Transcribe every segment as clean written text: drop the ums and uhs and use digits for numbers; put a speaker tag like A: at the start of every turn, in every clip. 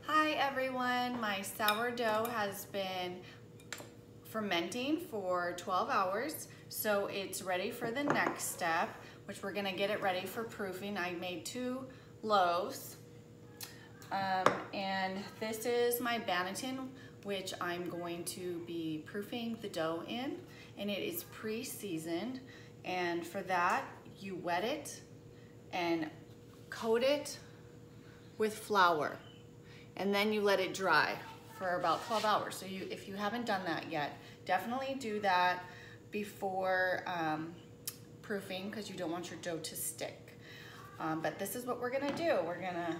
A: Hi everyone, my sourdough has been fermenting for 12 hours, so it's ready for the next step, which we're gonna get it ready for proofing. I made 2 loaves, and this is my banneton, which I'm going to be proofing the dough in, and it is pre-seasoned, and for that, you wet it and coat it with flour. And then you let it dry for about 12 hours. So if you haven't done that yet, definitely do that before proofing, because you don't want your dough to stick. But this is what we're gonna do. We're gonna,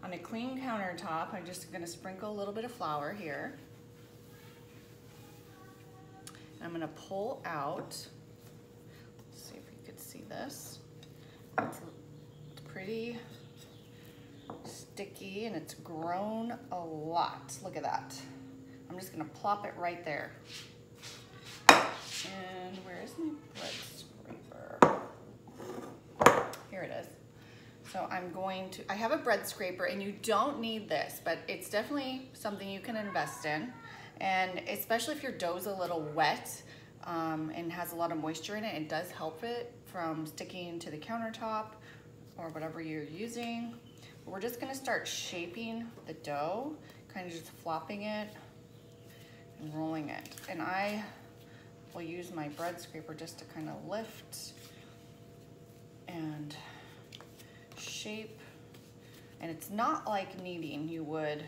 A: on a clean countertop, I'm just gonna sprinkle a little bit of flour here. And I'm gonna pull out, let's see if you could see this. It's pretty sticky and it's grown a lot. Look at that. I'm just gonna plop it right there. And where is my bread scraper? Here it is. So I'm going to, I have a bread scraper, and you don't need this, but it's definitely something you can invest in. And especially if your dough's a little wet and has a lot of moisture in it, it does help it from sticking to the countertop or whatever you're using. We're just gonna start shaping the dough, kind of just flopping it and rolling it. And I will use my bread scraper just to kind of lift and shape. And it's not like kneading you would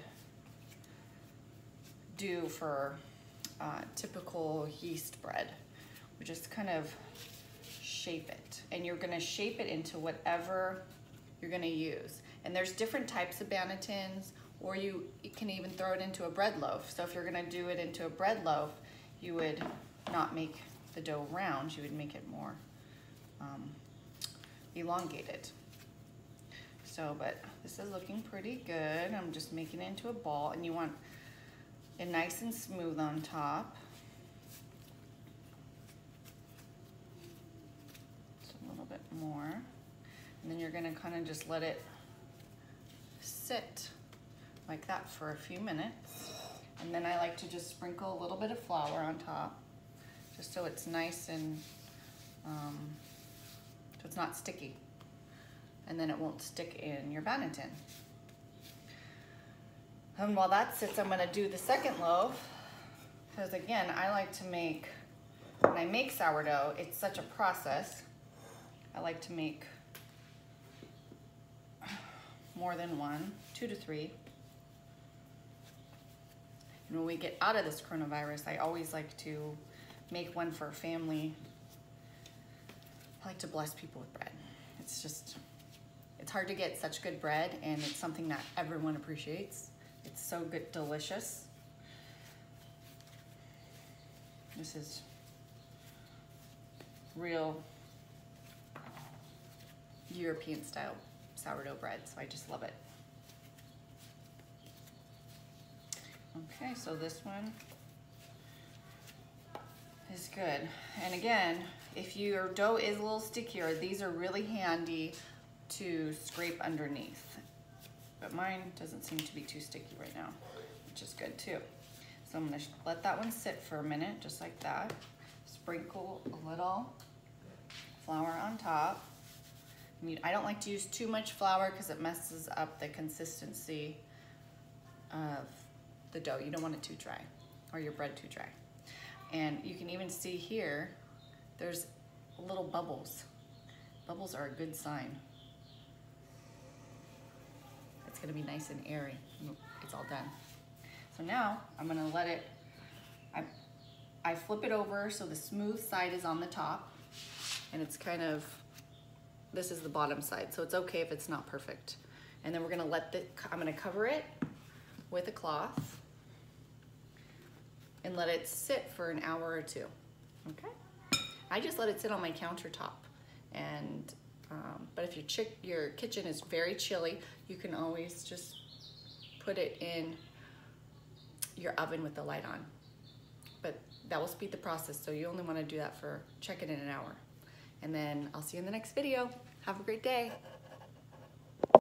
A: do for typical yeast bread. We just kind of shape it. And you're gonna shape it into whatever you're gonna use. And there's different types of bannetons, or you can even throw it into a bread loaf. So if you're gonna do it into a bread loaf, you would not make the dough round, you would make it more elongated. So, but this is looking pretty good. I'm just making it into a ball, and you want it nice and smooth on top. Just a little bit more. And then you're gonna kind of just let it sit like that for a few minutes. And then I like to just sprinkle a little bit of flour on top, just so it's nice and so it's not sticky. And then it won't stick in your banneton. And while that sits, I'm gonna do the second loaf, because again, I like to make, when I make sourdough, it's such a process. I like to make more than one, 2 to 3. And when we get out of this coronavirus, I always like to make one for a family. I like to bless people with bread. It's just, it's hard to get such good bread, and it's something that everyone appreciates. It's so good, delicious. This is real European style sourdough bread, so I just love it. Okay, so this one is good. And again, if your dough is a little stickier, these are really handy to scrape underneath. But mine doesn't seem to be too sticky right now, which is good too. So I'm gonna let that one sit for a minute, just like that. Sprinkle a little flour on top. I don't like to use too much flour because it messes up the consistency of the dough. You don't want it too dry, or your bread too dry. And you can even see here, there's little bubbles. Bubbles are a good sign. It's gonna be nice and airy. It's all done. So now I'm gonna let it, I flip it over so the smooth side is on the top, and it's kind of, this is the bottom side, so it's okay if it's not perfect. And then we're gonna I'm gonna cover it with a cloth and let it sit for an hour or 2, okay? I just let it sit on my countertop. And, but if your kitchen is very chilly, you can always just put it in your oven with the light on. But that will speed the process, so you only wanna do that for, check it in an hour. And then I'll see you in the next video. Have a great day.